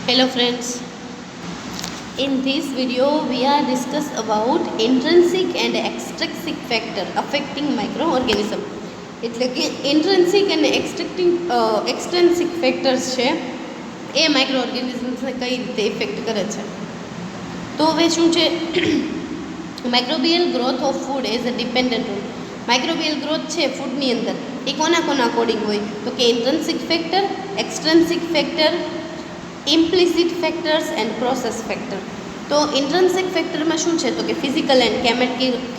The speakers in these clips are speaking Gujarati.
Hello friends, in this video we are discuss about intrinsic and extrinsic factor affecting microorganism. એટલે કે ઇન્ટ્રિન્સિક અને એક્સટ્રિન્સિક ફેક્ટર્સ છે એ માઇક્રોઓર્ગેનિઝમ્સને કઈ રીતે ઇફેક્ટ કરે છે. તો હવે શું છે, microbial growth of food as a dependent role. Microbial growth છે ફૂડની અંદર એ કોના અકોર્ડિંગ હોય, તો કે intrinsic factor, extrinsic factor, implicit factors and process factor. તો ઇન્ટ્રિન્સિક ફેક્ટરમાં શું છે, તો કે physical and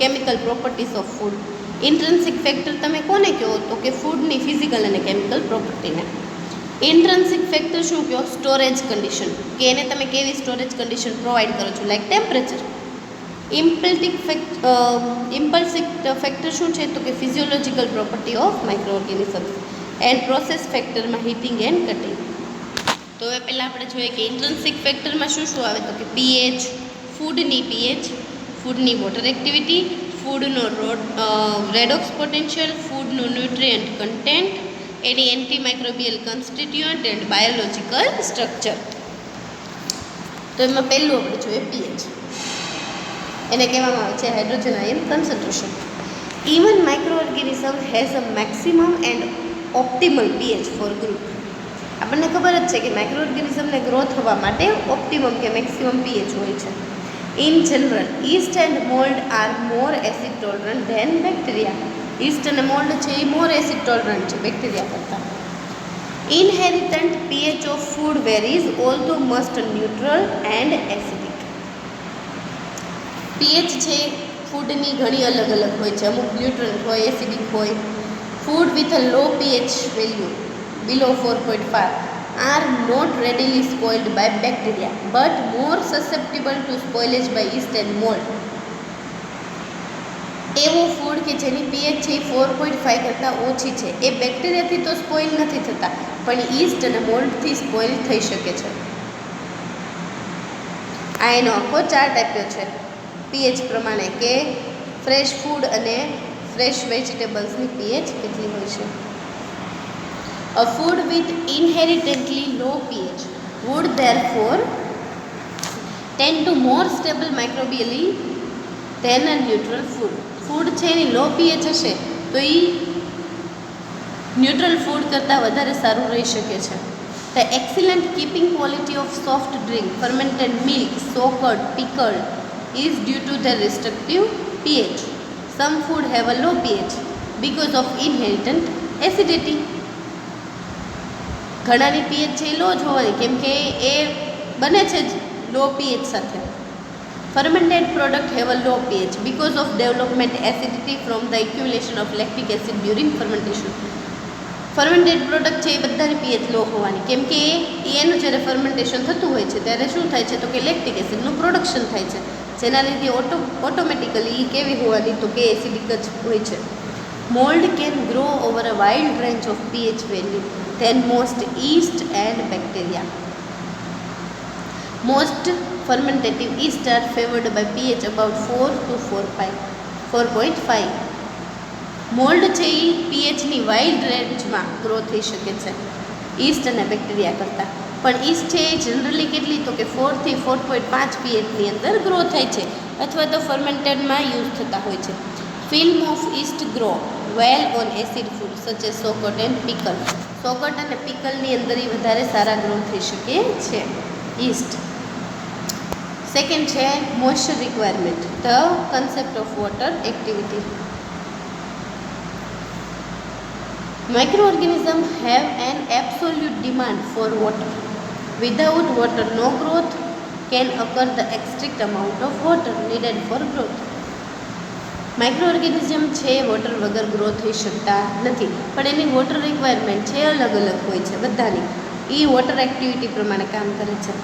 chemical properties of food. Intrinsic factor તમે કોને કહો, તો કે ફૂડની ફિઝિકલ અને કેમિકલ પ્રોપર્ટીને. ઇન્ટ્રિન્સિક ફેક્ટર શું કહો, સ્ટોરેજ કન્ડિશન, કે એને તમે કેવી સ્ટોરેજ કન્ડિશન પ્રોવાઈડ કરો છો, લાઈક ટેમ્પરેચર. ઇમ્પલ્સિક ફેક્ટર શું છે, તો કે physiological property of microorganisms. And process ફેક્ટરમાં હીટિંગ એન્ડ કટિંગ. તો હવે પહેલાં આપણે જોઈએ કે ઇન્ટ્રિન્સિક ફેક્ટરમાં શું શું આવે, તો કે પીએચ, ફૂડની પીએચ, ફૂડની વોટર એક્ટિવિટી, ફૂડનો રેડોક્સ પોટેન્શિયલ, ફૂડનું ન્યુટ્રિયન્ટ કન્ટેન્ટ, એની antimicrobial constituent and biological structure. તો એમાં પહેલું આપણે જોઈએ પીએચ. એને કહેવામાં આવે છે hydrogen ion concentration. Even microorganism has a maximum and optimal pH for group. આપણને ખબર જ છે કે માઇક્રોઓર્ગેનિઝમને ગ્રો થવા માટે ઓપ્ટિમમ કે મેક્સિમમ પીએચ હોય છે. In general yeast and mould are more acid tolerant than bacteria. Yeast અને મોલ્ડ છે એ મોર એસિડ ટોલરન્ટ છે બેક્ટેરિયા કરતાં. Inherent pH of food varies although must neutral and acidic. PH છે ફૂડની ઘણી અલગ અલગ હોય છે, અમુક ન્યુટ્રલ હોય, એસિડિક હોય. Food with a low pH value below 4.5 are not readily spoiled by bacteria but more susceptible to spoilage by yeast and mold. એવો ફૂડ કે જેની પીએચ છે એ 4.5 કરતાં ઓછી છે, એ બેક્ટેરિયાથી તો સ્પોઇલ નથી થતા, પણ ઈસ્ટ અને મોલ્ડથી સ્પોઇલ થઈ શકે છે. આ એનો આખો ચાર્ટ આપ્યો છે પીએચ પ્રમાણે, કે ફ્રેશ ફૂડ અને ફ્રેશ વેજીટેબલ્સની પીએચ કેટલી હોય છે. A food with inherently low pH would therefore tend to more stable microbially than a neutral food. Food છે એની લો પીએચ હશે તો એ ન્યુટ્રલ ફૂડ કરતાં વધારે સારું રહી શકે છે. The excellent keeping quality of soft drink, fermented milk, soaked, pickled is due to their respective pH. Some food have a low pH because of inherent acidity. ઘણાની પીએચ છે એ લો જ હોવાની, કેમ કે એ બને છે જ લો પીએચ સાથે. Fermented product have a low pH because of development acidity from the accumulation of lactic acid during fermentation. Fermented product છે એ બધાની પીએચ લો હોવાની, કેમ કે એનું જ્યારે ફર્મેન્ટેશન થતું હોય છે ત્યારે શું થાય છે, તો કે લેક્ટિક એસિડનું પ્રોડક્શન થાય છે, જેના લીધે ઓટોમેટિકલી એ કેવી હોવાની, તો કે એસિડિક જ હોય છે. Mold can grow over a wide range of pH value than most yeast and bacteria. Most fermentative yeast are favored by pH about 4 to 4.5. Mould છે એ પીએચની વાઇડ રેન્જમાં ગ્રો થઈ શકે છે ઈસ્ટ અને બેક્ટેરિયા કરતાં, પણ ઈસ્ટ છે એ જનરલી કેટલી, તો કે 4 થી 4.5 પીએચની અંદર ગ્રો થાય છે અથવા તો ફર્મેન્ટેડમાં યુઝ થતા હોય છે. Film of yeast grow well on acid food such as soaked and pickle. સોકટ અને પિકલની અંદર એ વધારે સારા ગ્રો થઈ શકે છે ઈસ્ટ. સેકન્ડ છે moisture requirement, the concept of water activity. Microorganism have an absolute demand for water. Without water, no growth can occur. The strict amount of water needed for growth. માઇક્રોઓર્ગેનિઝમ છે વોટર વગર ગ્રો થઈ શકતા નથી, પણ એની વોટર રિક્વાયરમેન્ટ છે અલગ અલગ હોય છે બધાની. એ વોટર એક્ટિવિટી પ્રમાણે કામ કરે છે.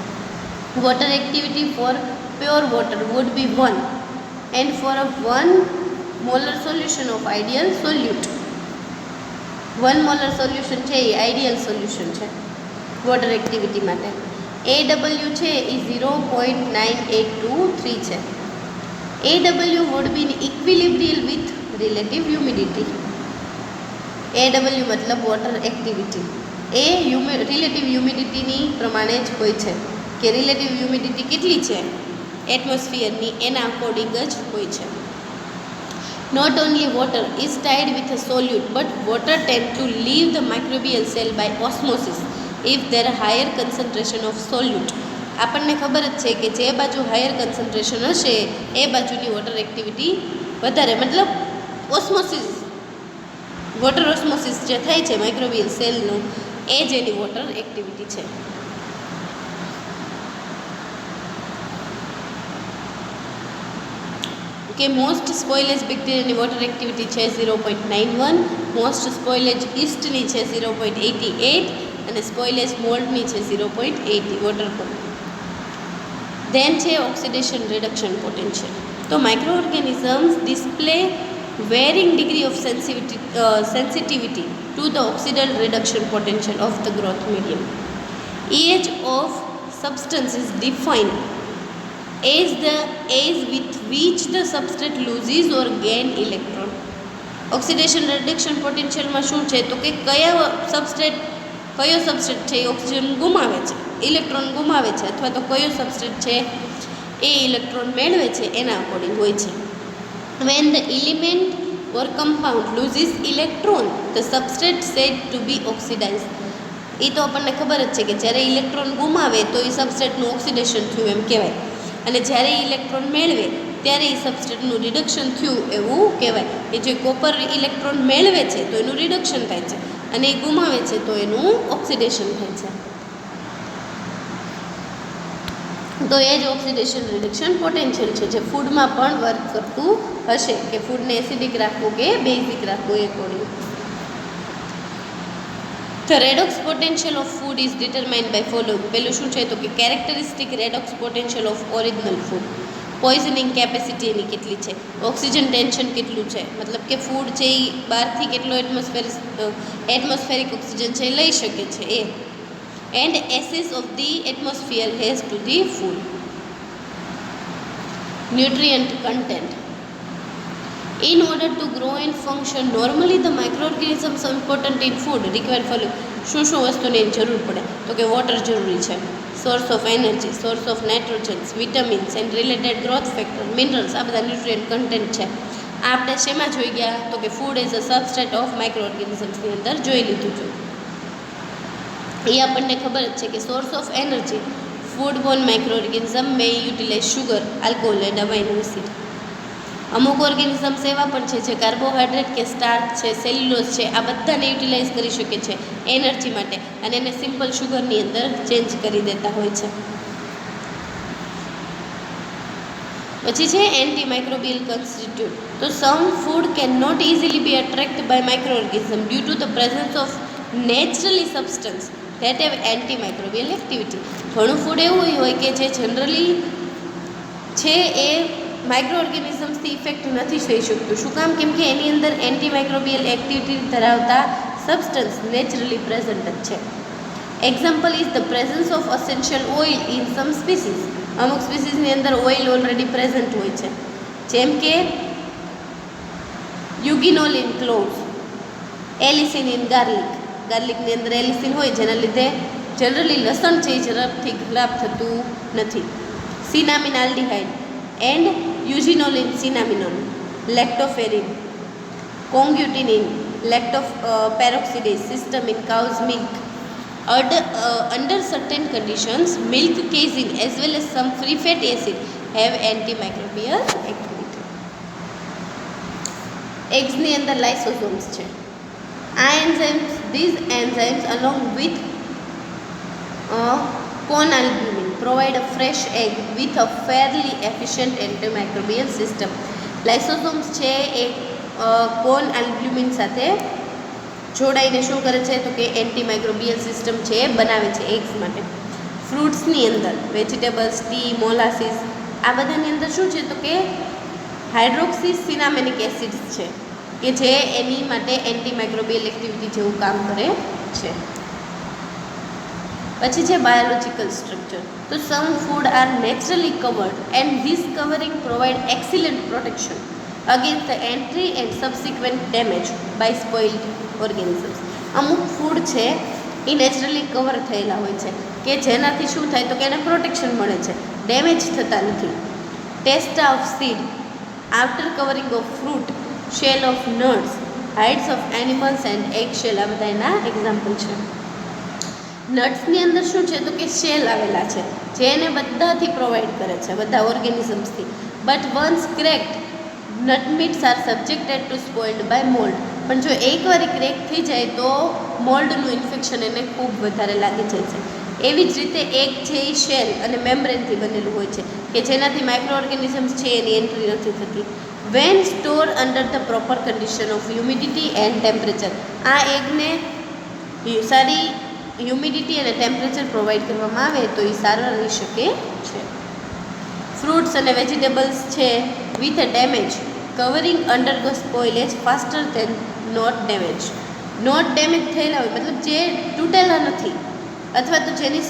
Water activity for pure water would be 1 and for a 1 molar solution of ideal solute. 1 molar solution છે એ આઈડિયલ સોલ્યુશન છે વોટર એક્ટિવિટી માટે. AW છે એ 0.9823 છે. AW would be in equilibrium with relative humidity. AW मतलब water activity. એ રિલેટિવ હ્યુમિડિટીની પ્રમાણે જ હોય છે, કે રિલેટિવ હ્યુમિડિટી કેટલી છે એટમોસ્ફિયરની એના અકોર્ડિંગ જ હોય છે. Not only water is tied with a solute, but water tend to leave the microbial cell by osmosis if there are higher concentration of solute. આપણને ખબર જ છે કે જે બાજુ હાયર કન્સન્ટ્રેશન હશે એ બાજુની વોટર એક્ટિવિટી વધારે, મતલબ ઓસ્મોસિસ, વોટર ઓસ્મોસિસ જે થાય છે માઇક્રોબિયલ સેલનું, એ જ એની વોટર એક્ટિવિટી છે. કે મોસ્ટ સ્પોઇલેજ બેક્ટેરિયાની વોટર એક્ટિવિટી છે 0.91, મોસ્ટ સ્પોઇલેજ ઈસ્ટની છે 0.88 અને સ્પોઇલેજ મોલ્ડની છે 0.80 વોટર ક્વોન્ટિટી. ધેન છે ઓક્સિડેશન રિડક્શન પોટેન્શિયલ. તો micro organisms display varying degree of sensitivity to the oxidation reduction potential of the growth medium. Each of substance is defined as the as with which the substrate loses or gain electron. Oxidation reduction પોટેન્શિયલમાં શું છે તો કે કયો સબસ્ટ્રેટ છે એ ઓક્સિજન ગુમાવે છે, ઇલેક્ટ્રોન ગુમાવે છે, અથવા તો કયો સબસ્ટ્રેટ છે એ ઇલેક્ટ્રોન મેળવે છે એના અકોર્ડિંગ હોય છે. When the element or compound loses electron, the substrate said to be oxidized. એ તો આપણને ખબર જ છે કે જ્યારે ઇલેક્ટ્રોન ગુમાવે તો એ સબસ્ટ્રેટનું ઓક્સિડેશન થયું એમ કહેવાય, અને જ્યારે ઇલેક્ટ્રોન મેળવે ત્યારે એ સબસ્ટ્રેટનું રિડક્શન થયું એવું કહેવાય. એ જે કોપર ઇલેક્ટ્રોન મેળવે છે તો એનું રિડક્શન થાય છે, અને એ ગુમાવે છે તો એનું ઓક્સિડેશન થાય છે. તો એ જ ઓક્સિડેશન રિડક્શન પોટેન્શિયલ છે, જે ફૂડમાં પણ વર્ક કરતું હશે, કે ફૂડને એસિડિક રાખવું કે બેઝિક રાખવું એ according. The redox potential of food is determined by following. પેલું શું છે તો કે characteristic redox potential of original food. Poisoning capacity એની કેટલી છે, ઓક્સિજન ટેન્શન કેટલું છે, મતલબ કે ફૂડ છે એ બહારથી કેટલો એટમોસ્ફેરિક ઓક્સિજન છે એ લઈ શકે છે એ, and access of the atmosphere has to the food. Nutrient content. In order to grow and function normally, the microorganisms important in food require following. શું વસ્તુની જરૂર પડે તો કે વોટર જરૂરી છે, source of energy, source of nitrogens, vitamins and related growth factor, minerals, આ બધા ન્યુટ્રિયન્ટ કન્ટેન્ટ છે. આ આપણે શેમાં જોઈ ગયા તો કે food as a substrate of માઇક્રો ઓર્ગેનિઝમ્સની અંદર જોઈ લીધું છે. એ આપણને ખબર જ છે કે source of energy, food Born micro organism May utilise sugar, alcohol and amino acid. અમુક ઓર્ગેનિઝમ્સ એવા પણ છે જે કાર્બોહાઈડ્રેટ કે સ્ટાર્ચ છે, સેલ્યુલોઝ છે, આ બધાને યુટિલાઇઝ કરી શકે છે એનર્જી માટે, અને એને સિમ્પલ શુગરની અંદર ચેન્જ કરી દેતા હોય છે. પછી છે એન્ટી માઇક્રોબિયલ કોન્સ્ટિટ્યુટ. તો some food can not easily be attract by micro organism due to the presence of naturally substance that have antimicrobial activity. ઘણું ફૂડ એવું હોય કે જે જનરલી છે એ માઇક્રો ઓર્ગેનિઝમ્સથી ઇફેક્ટ નથી થઈ શકતું. શું કામ? કેમ કે એની અંદર એન્ટી માઇક્રોબિયલ એક્ટિવિટી ધરાવતા સબસ્ટન્સ નેચરલી પ્રેઝન્ટ જ છે. Example is the presence of essential oil in some species. અમુક સ્પીસીસની અંદર ઓઇલ ઓલરેડી પ્રેઝન્ટ હોય છે, જેમ કે યુગિનોલ ઇન ક્લોવ્સ, એલિસિન ઇન ગાર્લિક. ગાર્લિકની અંદર એલિસિન હોય જેના લીધે જનરલી લસણ છે એ ઝડપથી ખરાબ થતું નથી. સિનામિનાલ્ડિહાઇડ and eugenolin cinnamomum, lactoferrin, congutinine, lactoperoxidase system in cow's milk. Under certain conditions, milk casein as well as some free fatty acid have antimicrobial activity. Eggs ની અંદર lysosomes છે. આ enzymes, these enzymes along with corn albumin provide a fresh egg with a fairly efficient antimicrobial system. લાઇસોસોમ્સ છે એ કોર્ન આલ્બ્યુમિન સાથે જોડાઈને શું કરે છે તો કે એન્ટીમાઇક્રોબિયલ સિસ્ટમ છે એ બનાવે છે એગ્સ માટે. ફ્રૂટ્સની અંદર વેજીટેબલ્સ, ટી, મોલાસીસ, આ બધાની અંદર શું છે તો કે હાઇડ્રોક્સી સિનામેનિક એસિડ્સ છે કે જે એની માટે એન્ટીમાઇક્રોબિયલ એક્ટિવિટી જેવું કામ કરે છે. પછી છે બાયોલોજિકલ સ્ટ્રક્ચર. તો some food are naturally covered and this covering provide excellent protection against the entry and subsequent damage by spoiled organisms. અમુક ફૂડ છે એ નેચરલી કવર થયેલા હોય છે, કે જેનાથી શું થાય તો કે એને પ્રોટેક્શન મળે છે, ડેમેજ થતા નથી. Testa of seed, outer covering of fruit, shell of nuts, hides of animals and egg shell, આ બધા એના એક્ઝામ્પલ છે. નટ્સની અંદર શું છે તો કે શેલ આવેલા છે, જે એને બધાથી પ્રોવાઈડ કરે છે, બધા ઓર્ગેનિઝમ્સથી. But once cracked, nut meats are subjected to spoiled by mould. પણ જો એકવાર ક્રેક થઈ જાય તો મોલ્ડનું ઇન્ફેક્શન એને ખૂબ વધારે લાગી જાય છે. એવી જ રીતે એગ છે એ શેલ અને મેમ્બ્રેનથી બનેલું હોય છે, કે જેનાથી માઇક્રો ઓર્ગેનિઝમ્સ છે એની એન્ટ્રી નથી થતી. When store under the proper condition of humidity and temperature, આ એગને સારી હ્યુમિડિટી અને ટેમ્પરેચર પ્રોવાઈડ કરવામાં આવે તો એ સારા રહી શકે છે. ફ્રૂટ્સ અને વેજીટેબલ્સ છે with a damage covering undergo spoilage faster than not damage. Not damage થયેલા હોય, મતલબ જે તૂટેલા નથી અથવા તો જેની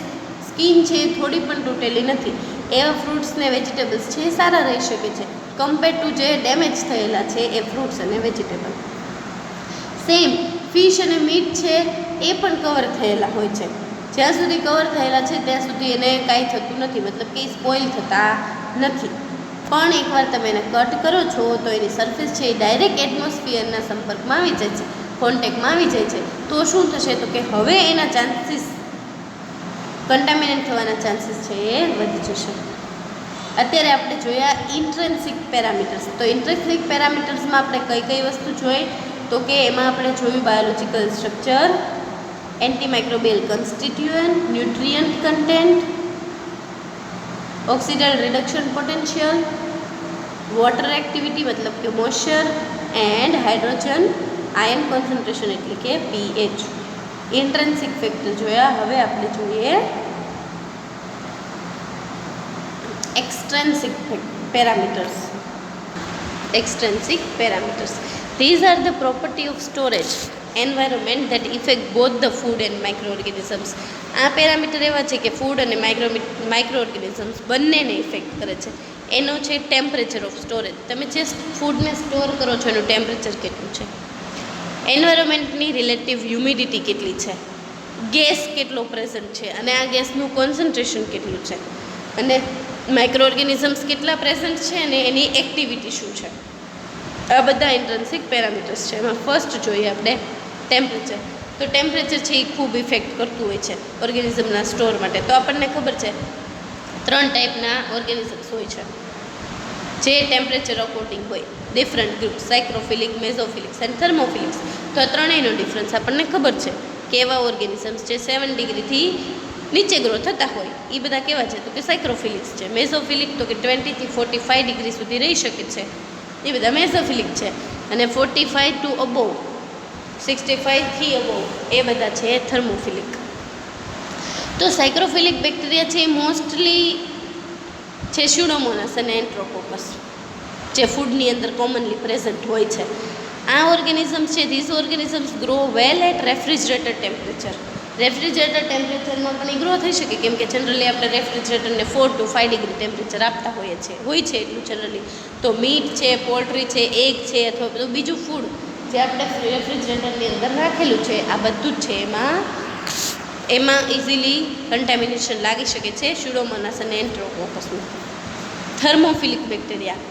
સ્કિન છે એ થોડી પણ તૂટેલી નથી, એવા ફ્રૂટ્સ ને વેજીટેબલ્સ છે એ સારા રહી શકે છે કમ્પેર ટુ જે ડેમેજ થયેલા છે એ ફ્રૂટ્સ અને વેજીટેબલ. સેમ ફિશ અને મીટ છે એ પણ કવર થયેલા હોય છે. જ્યાં સુધી કવર થયેલા છે ત્યાં સુધી એને કાંઈ થતું નથી, મતલબ કે સ્પોઇલ થતા નથી. પણ એકવાર તમે એને કટ કરો છો તો એની સરફેસ છે એ ડાયરેક્ટ એટમોસ્ફિયરના સંપર્કમાં આવી જાય છે, કોન્ટેક્ટમાં આવી જાય છે, તો શું થશે તો કે હવે એના ચાન્સીસ કન્ટામિનેટ થવાના ચાન્સીસ છે એ વધી જશે. અત્યારે આપણે જોયા ઇન્ટ્રેન્સિક પેરામીટર્સ. તો ઇન્ટ્રેન્સિક પેરામીટર્સમાં આપણે કઈ કઈ વસ્તુ જોઈ તો કે એમાં આપણે જોયું biological structure, antimicrobial constituent, nutrient content, oxidation reduction potential, water activity મતલબ કે moisture, and hydrogen ion concentration એટલે કે pH. ઇન્ટ્રેન્સિક ફેક્ટર જોયા. હવે આપણે જોઈએ extrinsic parameters. Extrinsic parameters. These are the property of storage environment that affect both the food and microorganisms. આ પેરામીટર એવા છે કે ફૂડ અને માઇક્રોઓર્ગેનિઝમ્સ બંનેને ઇફેક્ટ કરે છે. એનો છે ટેમ્પરેચર ઓફ સ્ટોરેજ. તમે જે ફૂડને સ્ટોર કરો છો એનું ટેમ્પરેચર કેટલું છે, એન્વાયરમેન્ટની રિલેટિવ હ્યુમિડિટી કેટલી છે, ગેસ કેટલો પ્રેઝન્ટ છે અને આ ગેસનું કોન્સન્ટ્રેશન કેટલું છે, અને માઇક્રો ઓર્ગેનિઝમ્સ કેટલા પ્રેઝન્ટ છે અને એની એક્ટિવિટી શું છે. આ બધા ઇન્ટ્રિન્સિક પેરામીટર્સ છે. એમાં ફર્સ્ટ જોઈએ આપણે ટેમ્પરેચર. તો ટેમ્પરેચર છે એ ખૂબ ઇફેક્ટ કરતું હોય છે ઓર્ગેનિઝમના સ્ટોર માટે. તો આપણને ખબર છે 3 ટાઈપના ઓર્ગેનિઝમ્સ હોય છે જે ટેમ્પરેચર અકોર્ડિંગ હોય, ડિફરન્ટ ગ્રુપ્સ, સાયક્રોફિલિક, મેઝોફિલિક્સ એન્ડ થર્મોફિલિક્સ. તો આ ત્રણેયનો ડિફરન્સ આપણને ખબર છે કે એવા ઓર્ગેનિઝમ્સ જે 7 ડિગ્રીથી નીચે ગ્રો થતા હોય એ બધા કેવા છે તો કે સાયક્રોફિલિક્સ છે. મેઝોફિલિક તો કે 20 થી 45 ડિગ્રી સુધી રહી શકે છે, એ બધા મેઝોફિલિક છે. અને 45 ટુ અબોવ, 65 થી અબોવ એ બધા છે થર્મોફિલિક. તો સાયક્રોફિલિક બેક્ટેરિયા છે એ મોસ્ટલી છે સ્યુડોમોનાસ અને એન્ટ્રોકોકસ, જે ફૂડની અંદર કોમનલી પ્રેઝન્ટ હોય છે. આ ઓર્ગેનિઝમ્સ છે, this organisms grow well at refrigerator temperature. Refrigerator ટેમ્પરેચરમાં પણ એ ગ્રો થઈ શકે, કેમ કે જનરલી આપણે રેફ્રિજરેટરને 4 to 5 ડિગ્રી ટેમ્પરેચર આપતા હોઈએ છીએ, હોય છે એટલું જનરલી. તો મીટ છે, પોલ્ટ્રી છે, એગ છે અથવા બધું બીજું ફૂડ જે આપણે રેફ્રિજરેટરની અંદર રાખેલું છે આ બધું જ છે એમાં ઇઝીલી કન્ટેમિનેશન લાગી શકે છે સ્યુડોમોનાસ અને એન્ટ્રોકોકસનું. Thermophilic bacteria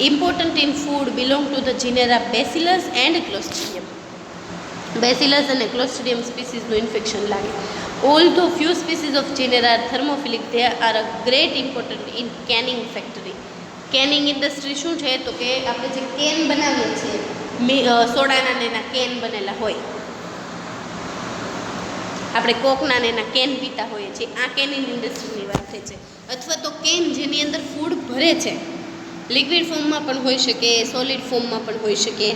important in food belong to the genera Bacillus and Clostridium. Bacillus અને ક્લોસ્ટ્રિડિયમ સ્પીસીસનું ઇન્ફેક્શન લાગે. Although few species of genera are thermophilic, they are a great important in canning factory. Canning industry શું છે તો કે આપણે જે કેન બનાવીએ છીએ, સોડાના ને એના કેન બનેલા હોય, આપણે કોકના ને એના કેન પીતા હોઈએ છીએ, આ કેનિંગ ઇન્ડસ્ટ્રીની વાત થઈ છે. અથવા તો કેન જેની અંદર ફૂડ ભરે છે, લિક્વિડ ફોર્મમાં પણ હોઈ શકે, સોલિડ ફોર્મમાં પણ હોઈ શકે,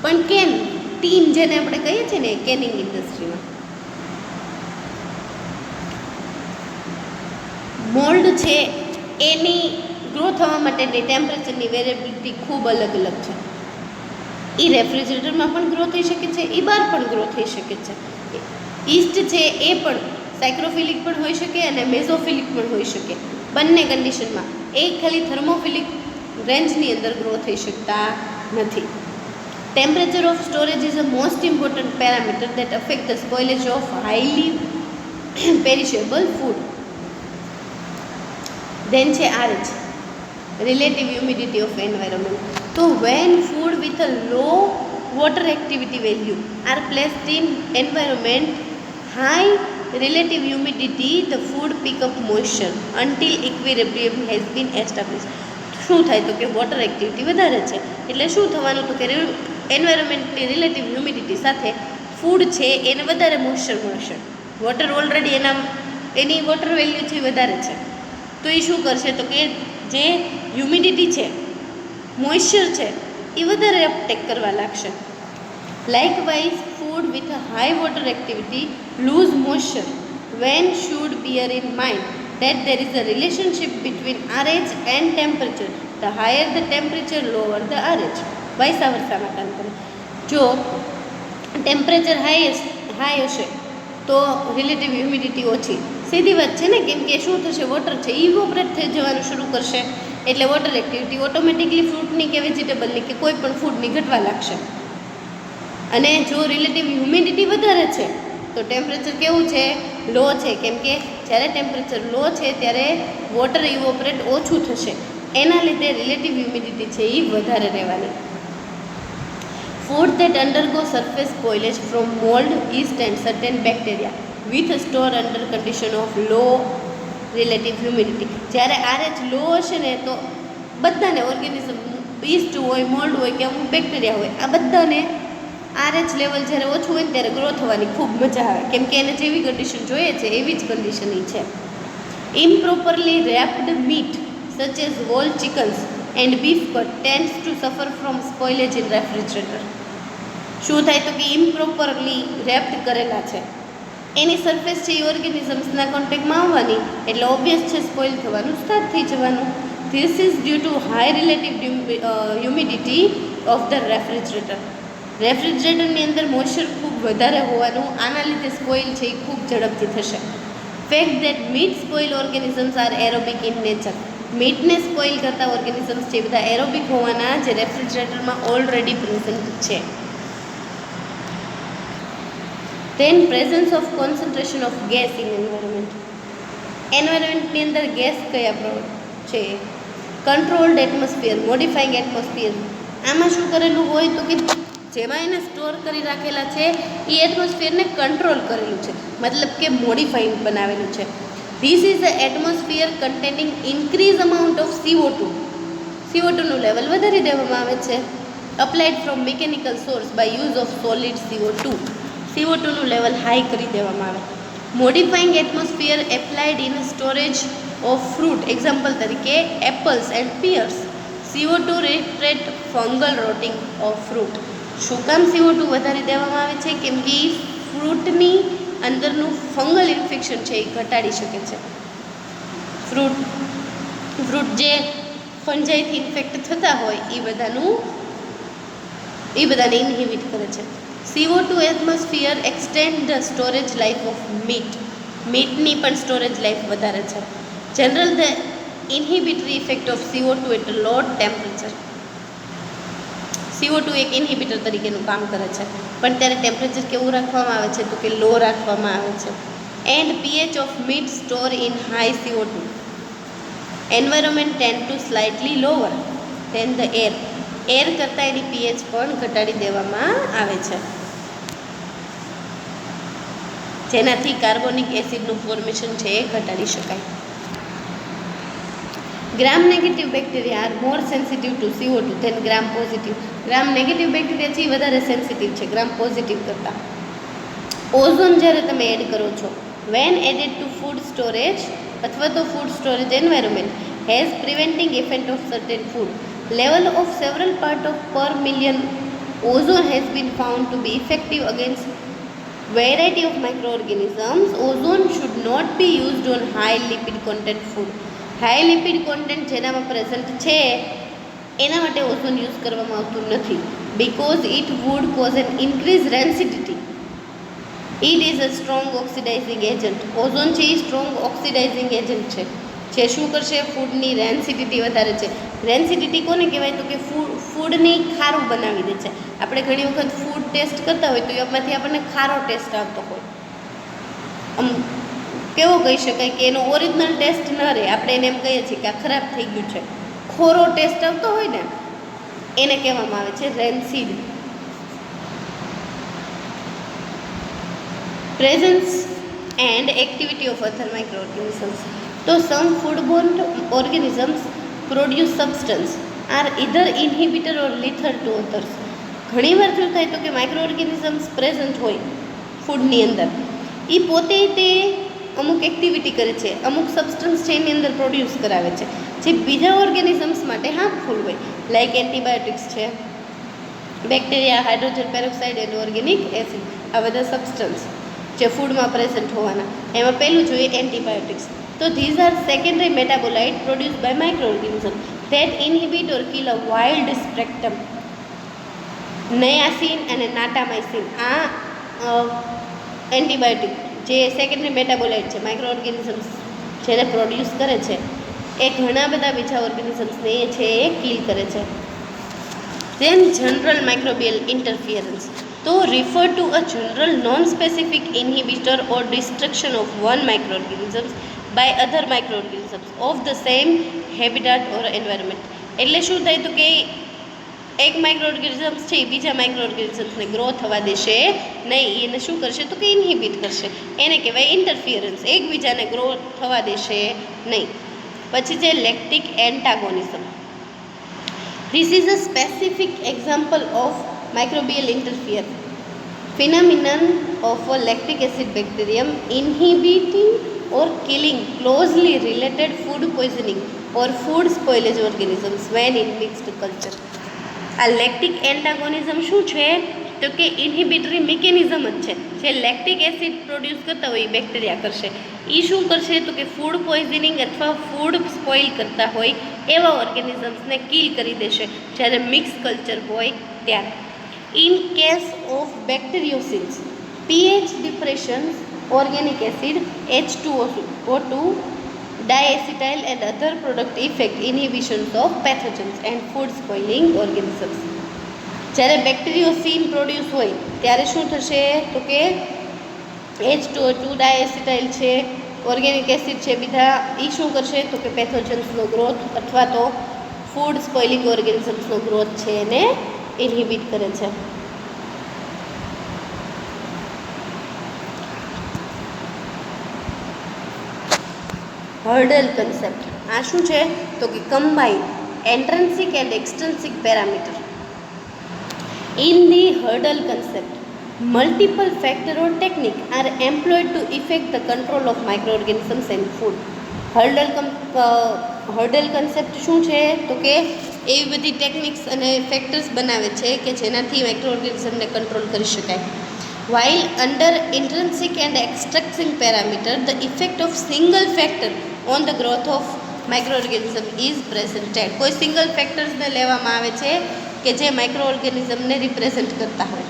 પણ કેન ટીન જેને આપણે કહીએ છીએ ને કેનિંગ ઇન્ડસ્ટ્રીમાં. મોલ્ડ છે એની ગ્રો થવા માટેની ટેમ્પરેચરની વેરિએબિલિટી ખૂબ અલગ અલગ છે. એ રેફ્રિજરેટરમાં પણ ગ્રો થઈ શકે છે, એ બહાર પણ ગ્રો થઈ શકે છે. ઈસ્ટ છે એ પણ સાયક્રોફિલિક પણ હોઈ શકે અને મેઝોફિલિક પણ હોઈ શકે, બંને કન્ડિશનમાં. એ ખાલી થર્મોફિલિક રેન્જની અંદર ગ્રો થઈ શકતા નથી. Temperature of storage is a most important parameter that affect the spoilage of highly perishable food. Then છે RH, relative humidity of environment. So when food with a low water activity value are placed in environment high relative humidity, the food pick up moisture until equilibrium has been established. શું થાય તો કે વોટર એક્ટિવિટી વધારે છે એટલે શું થવાનું તો કે એન્વાયરમેન્ટની રિલેટિવ હ્યુમિડિટી સાથે ફૂડ છે એને વધારે મોઇશ્ચર મળશે. વોટર ઓલરેડી એની વોટર વેલ્યુ છે વધારે છે તો એ શું કરશે તો કે જે હ્યુમિડિટી છે, મોઇશ્ચર છે એ વધારે અપટેક કરવા લાગશે. Likewise food with a high water activity lose moisture when should bear in mind that there is a relationship between RH and temperature. The higher the temperature, lower the RH. vice versa માં કામ કરે. જો ટેમ્પરેચર હાઈ હશે તો રિલેટિવ હ્યુમિડિટી ઓછી, સીધી વાત છે ને, કેમ કે શું થશે, વોટર છે એ ઇવોપરેટ થઈ જવાનું શરૂ કરશે એટલે વોટર એક્ટિવિટી ઓટોમેટિકલી ફ્રૂટની કે વેજીટેબલની કે કોઈ પણ ફૂડની ઘટવા લાગશે. અને જો રિલેટિવ હ્યુમિડિટી વધારે છે તો ટેમ્પરેચર કેવું છે, લો છે, કેમ કે જ્યારે ટેમ્પરેચર લો છે ત્યારે વોટર ઇવોપરેટ ઓછું થશે, એના લીધે રિલેટિવ હ્યુમિડિટી છે એ વધારે રહેવાની. Food that અંડરગો surface spoilage from mold, yeast and certain bacteria with store under condition of low relative humidity. જ્યારે RH લો હશે ને તો બધાને ઓર્ગેનિઝમ, યીસ્ટ હોય, મોલ્ડ હોય કે અમુક બેક્ટેરિયા હોય, આ બધાને RH લેવલ જ્યારે ઓછું હોય ને ત્યારે ગ્રો થવાની ખૂબ મજા આવે, કેમ કે એને જેવી કન્ડિશન જોઈએ છે એવી જ કન્ડિશન છે. Improperly wrapped meat such as whole chickens and beef cut tends to suffer from spoilage in refrigerator. શું થાય તો કે ઇમ્પ્રોપરલી રેપ્ડ કરેલા છે એની સરફેસ છે એ ઓર્ગેનિઝમ્સના કોન્ટેક્ટમાં આવવાની એટલે ઓબ્વિયસ છે સ્પોઇલ થવાનું સ્ટાર્ટ થઈ જવાનું. This is due to high relative humidity of the refrigerator. રેફ્રિજરેટરની અંદર મોઇશ્ચર ખૂબ વધારે હોવાનું, આના લીધે સ્પોઇલ છે એ ખૂબ ઝડપથી થશે. Fact that meat spoil organisms are aerobic in nature. મીટને સ્પોઇલ કરતા ઓર્ગેનિઝમ્સ છે બધા એરોબિક હોવાના જે રેફ્રિજરેટરમાં ઓલરેડી પ્રેઝન્ટ છે. Then presence of concentration of gas in environment. એન્વાયરમેન્ટની અંદર ગેસ કયા છે, કંટ્રોલ્ડ એટમોસ્ફિયર, મોડિફાઈંગ એટમોસ્ફિયર. આમાં શું કરેલું હોય તો કે જેમાં એને સ્ટોર કરી રાખેલા છે એ એટમોસ્ફિયરને કંટ્રોલ કરેલું છે, મતલબ કે મોડિફાઈંગ બનાવેલું છે. This is a atmosphere containing increase amount of CO2. CO2નું લેવલ વધારી દેવામાં આવે છે. Applied from mechanical source by use of solid CO2. CO2નું લેવલ હાઈ કરી દેવામાં આવે. Modifying atmosphere applied in storage of fruit, example તરીકે apples and pears. CO2 retard fungal rotting of fruit. શું કામ CO2 વધારી દેવામાં આવે છે, કેમ કે ફ્રૂટની અંદરનું ફંગલ ઇન્ફેક્શન છે એ ઘટાડી શકે છે. ફ્રૂટ જે ફંજાઈથી ઇન્ફેક્ટ થતા હોય એ બધાને ઇન્હિબિટ કરે છે. CO2 atmosphere extend the storage life of meat. મીટની પણ સ્ટોરેજ લાઈફ વધારે છે. General the inhibitory effect of CO2 at low temperature. CO2 એક ઇન્હિબિટર તરીકેનું કામ કરે છે, પણ ત્યારે ટેમ્પરેચર કેવું રાખવામાં આવે છે તો કે લો રાખવામાં આવે છે. And pH of meat store in high CO2 environment tend to slightly lower than the air. Air કરતાં એની pH પણ ઘટાડી દેવામાં આવે છે, જેનાથી કાર્બોનિક એસિડનું ફોર્મેશન છે એ ઘટાડી શકાય. Gram negative bacteria are more sensitive to CO2 than gram positive. Gram negative bacteria છે એ વધારે સેન્સિટિવ છે ગ્રામ પોઝિટિવ કરતાં. ઓઝોન જ્યારે તમે એડ કરો છો, when added to food storage અથવા તો food storage environment has preventing effect of certain food level of several part of per million. Ozone has been found to be effective against variety of microorganisms. Ozone should not be used on high lipid content food. High lipid content જેનામાં પ્રેઝન્ટ છે એના માટે ઓઝોન યુઝ કરવામાં આવતું નથી, because it would cause an increase rancidity. It is a strong oxidizing agent. Ozone છે એ સ્ટ્રોંગ ઓક્સિડાઇઝિંગ એજન્ટ છે, જે શું કરશે, ફૂડની રેન્સિડિટી વધારે છે. રેન્સિડિટી કોને કહેવાય? તો કે ફૂડની ખારું બનાવી દે છે. આપણે ઘણી વખત ફૂડ ટેસ્ટ કરતા હોય તો એમાંથી આપણને ખારો ટેસ્ટ આવતો હોય, કેવો કહી શકાય કે એનો ઓરિજિનલ ટેસ્ટ ન રહે, આપણે એને એમ કહીએ છીએ કે આ ખરાબ થઈ ગયું છે, ખોરો ટેસ્ટ આવતો હોય ને એને કહેવામાં આવે છે rancid. Presence and activity of other micro organisms. તો some foodborne organisms produce substance are either inhibitor or લિથર two others. ઘણીવાર શું થાય તો કે માઇક્રો ઓર્ગેનિઝમ્સ પ્રેઝન્ટ હોય ફૂડની અંદર, એ પોતે તે અમુક એક્ટિવિટી કરે છે, અમુક સબસ્ટન્સ છે એની અંદર પ્રોડ્યુસ કરાવે છે જે બીજા ઓર્ગેનિઝમ્સ માટે હાર્મફુલ હોય, લાઇક એન્ટીબાયોટિક્સ છે, bacteria, hydrogen peroxide and organic acid. આ બધા સબસ્ટન્સ જે ફૂડમાં પ્રેઝન્ટ હોવાના. એમાં પહેલું જોઈએ એન્ટીબાયોટિક્સ. તો these are secondary metabolite produce by micro organism that inhibit or kill a wild spectrum. Nisin અને નાટામાઇસિન આ એન્ટીબાયોટિક જે સેકન્ડરી મેટાબોલાઇટ છે, માઇક્રો ઓર્ગેનિઝમ્સ જેને પ્રોડ્યુસ કરે છે, એ ઘણા બધા બીજા ઓર્ગેનિઝમ્સને એ છે એ કિલ કરે છે. Then general microbial interference. તો refer to a general non-specific inhibitor or destruction of one microorganisms by other microorganisms of the same habitat or environment. એટલે શું થાય તો કે એક માઇક્રો ઓર્ગેનિઝમ્સ છે એ બીજા માઇક્રો ઓર્ગેનિઝમ્સને ગ્રો થવા દેશે નહીં, એને શું કરશે તો કે ઇન્હિબિટ કરશે, એને કહેવાય ઇન્ટરફિયરન્સ, એકબીજાને ગ્રો થવા દેશે નહીં. પછી છે lactic એન્ટાગોનિઝમ. This is a specific example of microbial interference phenomenon of a lactic acid bacterium inhibiting or killing closely related food poisoning or food spoilage organisms when in mixed culture. આ લેક્ટિક એન્ટાગોનિઝમ શું છે તો કે ઇન્હિબિટરી મિકેનિઝમ જ છે. જે લેક્ટિક એસિડ પ્રોડ્યુસ કરતા હોય એ બેક્ટેરિયા કરશે, એ શું કરશે તો કે ફૂડ પોઈઝનિંગ અથવા ફૂડ સ્પોઇલ કરતા હોય એવા ઓર્ગેનિઝમ્સને કિલ કરી દેશે જ્યારે મિક્સ કલ્ચર હોય ત્યારે. In case of bacteriocins, pH depressions, organic acid, H2O2, diacetyl and other product effect inhibitions of pathogens and food spoiling organisms. જ્યારે બેક્ટેરિયોસિન પ્રોડ્યુસ હોય ત્યારે શું થશે તો કે H2O2, ડાયએસિટાઇલ છે, ઓર્ગેનિક એસિડ છે, બીજા એ શું કરશે તો કે પેથોજન્સનો ગ્રોથ અથવા તો ફૂડ સ્પોઇલિંગ ઓર્ગેનિઝમ્સનો ગ્રોથ છે એને ઇન્હિબિટ કરે છે. Hurdle concept. આ શું છે તો કે combine intrinsic and extrinsic parameter. In the hurdle concept multiple factor or technique are employed to effect the control of microorganisms and food. Hurdle concept શું છે તો કે એવી બધી ટેકનિક્સ અને ફેક્ટર્સ બનાવે છે કે જેનાથી માઇક્રો ઓર્ગેનિઝમને કંટ્રોલ કરી શકાય. while under intrinsic and extrinsic parameter the effect of single factor on the growth of microorganism is presented. કોઈ સિંગલ ફેક્ટર્સને લેવામાં આવે છે કે જે માઇક્રો ઓર્ગેનિઝમને રિપ્રેઝેન્ટ કરતા હોય.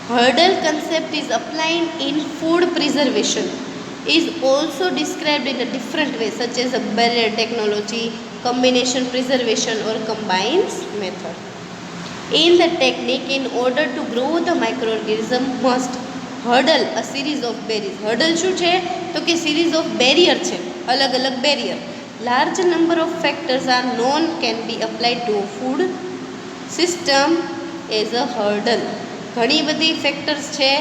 Hurdle concept is applied in food preservation, is also described in a different way such as a barrier technology, combination preservation or combines method. In the technique, in order to grow the microorganism must hurdle a series of barriers. Hurdle શું છે તો કે series of barrier છે, અલગ અલગ barrier. Large number of factors are known can be applied to a food system as a hurdle. ઘણી બધી ફેક્ટર્સ છે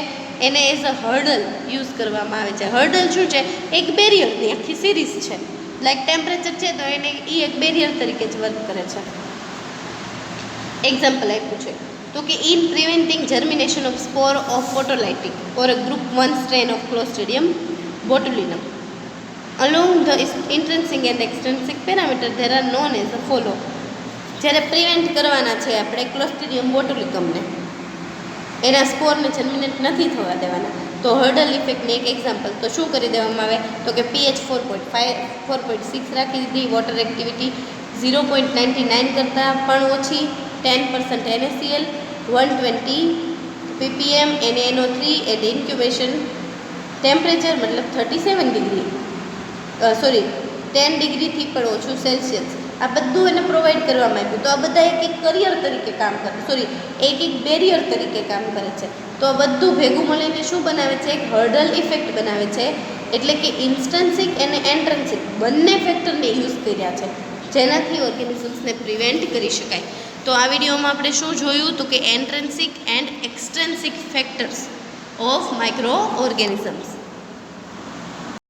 એને એઝ અ હર્ડલ યુઝ કરવામાં આવે છે. હર્ડલ શું છે એક બેરિયરની આખી સિરીઝ છે, લાઈક ટેમ્પરેચર છે તો એને એ એક બેરિયર તરીકે જ વર્ક કરે છે. એક્ઝામ્પલ આપ્યું છે તો કે in preventing germination of spore of photolytic or a group 1 strain of Clostridium botulinum along the intrinsic and extrinsic parameter there are known as a follow. જ્યારે પ્રિવેન્ટ કરવાના છે આપણે ક્લોસ્ટ્રીડિયમ બોટુલિકમને, એના સ્કોરને જર્મિનેટ નથી થવા દેવાના, તો હર્ડલ ઇફેક્ટની એક એક્ઝામ્પલ તો શું કરી દેવામાં આવે તો કે pH 4.5 4.6 રાખી દીધી, વોટર એક્ટિવિટી 0.99 કરતાં પણ ઓછી, 10% NaCl, 120 ppm NaNO3 and incubation temperature મતલબ 37 ડિગ્રી 10 ડિગ્રીથી પણ ઓછું સેલ્સિયસ, આ બધું એને પ્રોવાઈડ કરવામાં આવ્યું. તો આ બધા એક એક કરિયર તરીકે કામ કરે, સોરી એક એક બેરિયર તરીકે કામ કરે છે. તો આ બધું ભેગું મળીને શું બનાવે છે? એક હર્ડલ ઇફેક્ટ બનાવે છે. એટલે કે ઇન્સ્ટન્સિક અને એન્ટ્રન્સિક બંને ફેક્ટરને યુઝ કર્યા છે, જેનાથી ઓર્ગેનિઝમ્સને પ્રિવેન્ટ કરી શકાય. તો આ વિડીયોમાં આપણે શું જોયું? તો કે intrinsic and extrinsic factors of micro organisms.